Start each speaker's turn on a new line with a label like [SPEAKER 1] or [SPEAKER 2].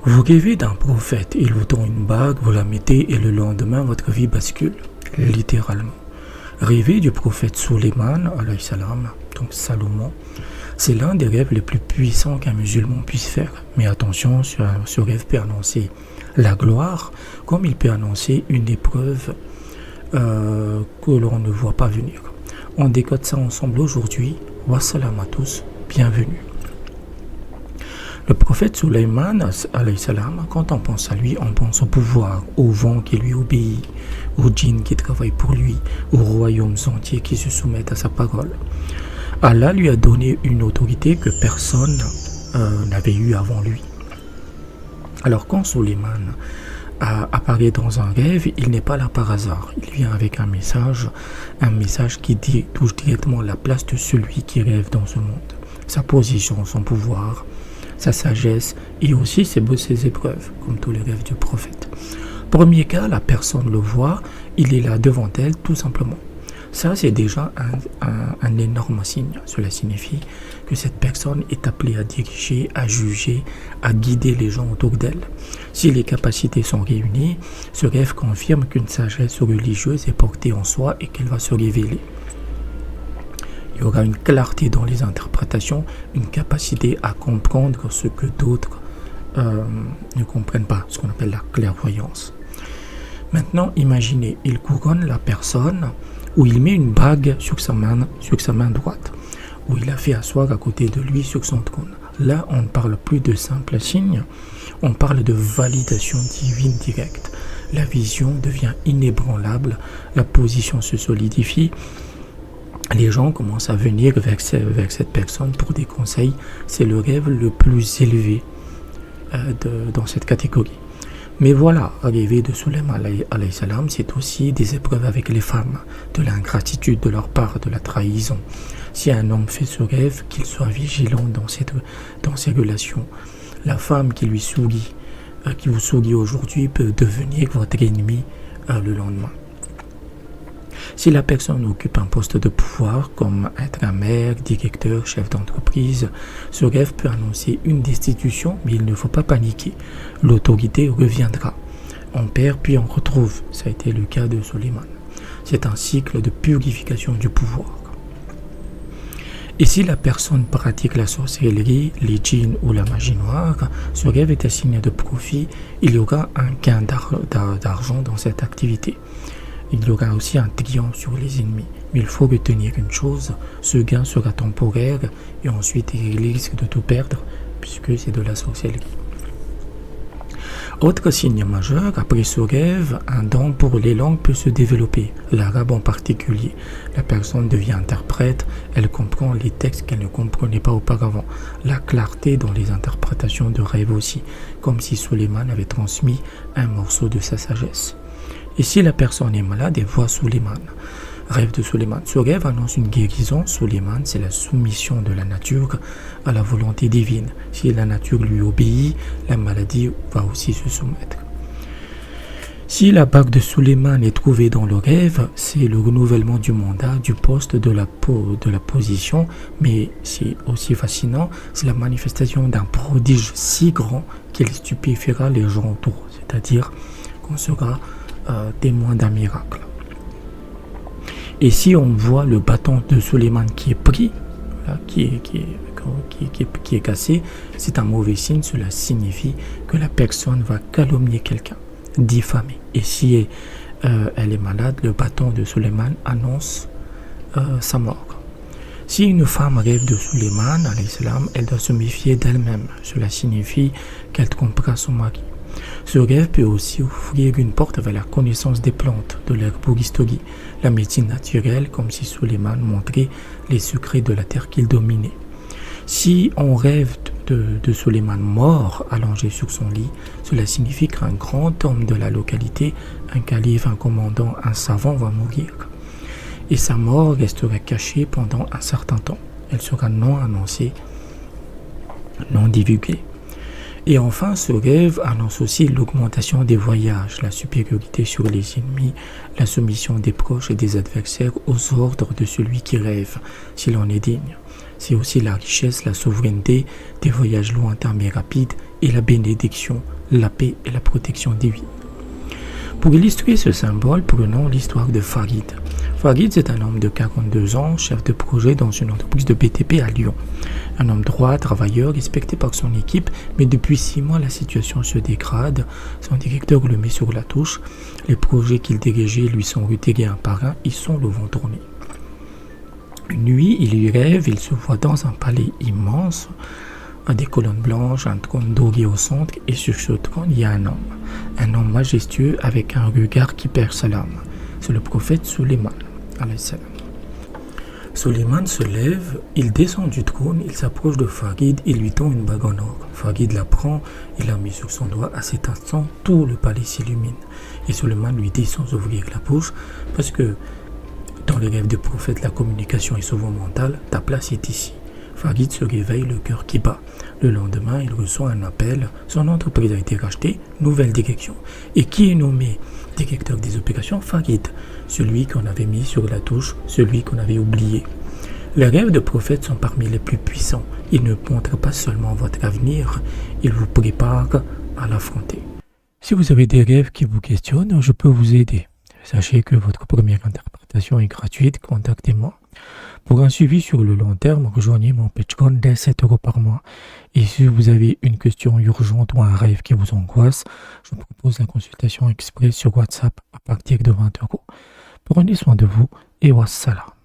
[SPEAKER 1] Vous rêvez d'un prophète, il vous tend une bague, vous la mettez et le lendemain votre vie bascule, littéralement. Rêver du prophète Suleiman, alayhi salam, donc Salomon, c'est l'un des rêves les plus puissants qu'un musulman puisse faire. Mais attention, ce rêve peut annoncer la gloire, comme il peut annoncer une épreuve que l'on ne voit pas venir. On décode ça ensemble aujourd'hui. Wassalam à tous, bienvenue. Le prophète Suleiman, alayhi salam, quand on pense à lui, on pense au pouvoir, au vent qui lui obéit, aux djinns qui travaillent pour lui, aux royaumes entiers qui se soumettent à sa parole. Allah lui a donné une autorité que personne n'avait eue avant lui. Alors quand Suleiman apparaît dans un rêve, il n'est pas là par hasard. Il vient avec un message qui touche directement la place de celui qui rêve dans ce monde. Sa position, son pouvoir, sa sagesse et aussi ses épreuves, comme tous les rêves du prophète. Premier cas, la personne le voit, il est là devant elle tout simplement. Ça, c'est déjà un énorme signe. Cela signifie que cette personne est appelée à diriger, à juger, à guider les gens autour d'elle. Si les capacités sont réunies, ce rêve confirme qu'une sagesse religieuse est portée en soi et qu'elle va se révéler. Il y aura une clarté dans les interprétations, une capacité à comprendre ce que d'autres ne comprennent pas, ce qu'on appelle la clairvoyance. Maintenant, imaginez, il couronne la personne où il met une bague sur sa main droite, où il a fait asseoir à côté de lui sur son trône. Là, on ne parle plus de simple signe, on parle de validation divine directe. La vision devient inébranlable, la position se solidifie. Les gens commencent à venir vers cette personne pour des conseils. C'est le rêve le plus élevé dans cette catégorie. Mais voilà, rêver de Suleiman alayhi salam, c'est aussi des épreuves avec les femmes, de l'ingratitude de leur part, de la trahison. Si un homme fait ce rêve, qu'il soit vigilant dans ses relations. La femme qui lui sourit, qui vous sourit aujourd'hui, peut devenir votre ennemi le lendemain. Si la personne occupe un poste de pouvoir, comme être un maire, directeur, chef d'entreprise, ce rêve peut annoncer une destitution, mais il ne faut pas paniquer. L'autorité reviendra. On perd puis on retrouve. Ça a été le cas de Suleiman. C'est un cycle de purification du pouvoir. Et si la personne pratique la sorcellerie, les djinns ou la magie noire, ce rêve est un signe de profit. Il y aura un gain d'argent dans cette activité. Il y aura aussi un triomphe sur les ennemis. Mais il faut retenir une chose, ce gain sera temporaire et ensuite il risque de tout perdre puisque c'est de la sorcellerie. Autre signe majeur, après ce rêve, un don pour les langues peut se développer, l'arabe en particulier. La personne devient interprète, elle comprend les textes qu'elle ne comprenait pas auparavant. La clarté dans les interprétations de rêve aussi, comme si Suleiman avait transmis un morceau de sa sagesse. Et si la personne est malade, elle voit Suleiman. Rêve de Suleiman. Ce rêve annonce une guérison. Suleiman, c'est la soumission de la nature à la volonté divine. Si la nature lui obéit, la maladie va aussi se soumettre. Si la bague de Suleiman est trouvée dans le rêve, c'est le renouvellement du mandat, du poste, de la position, mais c'est aussi fascinant, c'est la manifestation d'un prodige si grand qu'il stupéfiera les gens autour. C'est-à-dire qu'on sera témoin d'un miracle. Et si on voit le bâton de Suleiman qui est pris, là, qui est cassé, c'est un mauvais signe. Cela signifie que la personne va calomnier quelqu'un, diffamer. Et si elle est malade, le bâton de Suleiman annonce sa mort. Si une femme rêve de Suleiman, alayhi salam, elle doit se méfier d'elle-même. Cela signifie qu'elle trompera son mari. Ce rêve peut aussi ouvrir une porte vers la connaissance des plantes, de l'herboristerie, la médecine naturelle, comme si Suleiman montrait les secrets de la terre qu'il dominait. Si on rêve de Suleiman mort, allongé sur son lit, cela signifie qu'un grand homme de la localité, un calife, un commandant, un savant va mourir. Et sa mort restera cachée pendant un certain temps. Elle sera non annoncée, non divulguée. Et enfin, ce rêve annonce aussi l'augmentation des voyages, la supériorité sur les ennemis, la soumission des proches et des adversaires aux ordres de celui qui rêve, s'il en est digne. C'est aussi la richesse, la souveraineté, des voyages lointains mais rapides et la bénédiction la paix et la protection divine. Pour illustrer ce symbole, prenons l'histoire de Farid. Farid, c'est un homme de 42 ans, chef de projet dans une entreprise de BTP à Lyon. Un homme droit, travailleur, respecté par son équipe, mais depuis 6 mois, la situation se dégrade. Son directeur le met sur la touche. Les projets qu'il dirigeait lui sont retirés un par un, ils sont le vent tourné. Une nuit, il y rêve, il se voit dans un palais immense, à des colonnes blanches, un trône doré au centre, et sur ce trône, il y a un homme majestueux avec un regard qui perce l'âme. C'est le prophète Suleiman. Suleiman se lève, il descend du trône, il s'approche de Farid, il lui tend une bague en or. Farid la prend, il la met sur son doigt. À cet instant, tout le palais s'illumine. Et Suleiman lui dit sans ouvrir la bouche, parce que dans les rêves du prophète, la communication est souvent mentale, ta place est ici. Farid se réveille, le cœur qui bat. Le lendemain, il reçoit un appel. Son entreprise a été rachetée, nouvelle direction. Et qui est nommé directeur des opérations? Farid, celui qu'on avait mis sur la touche, celui qu'on avait oublié. Les rêves de prophètes sont parmi les plus puissants. Ils ne montrent pas seulement votre avenir, ils vous préparent à l'affronter. Si vous avez des rêves qui vous questionnent, je peux vous aider. Sachez que votre première interprétation est gratuite, contactez-moi. Pour un suivi sur le long terme, rejoignez mon Patreon dès 7 € par mois. Et si vous avez une question urgente ou un rêve qui vous angoisse, je vous propose la consultation express sur WhatsApp à partir de 20 €. Prenez soin de vous et wassalam.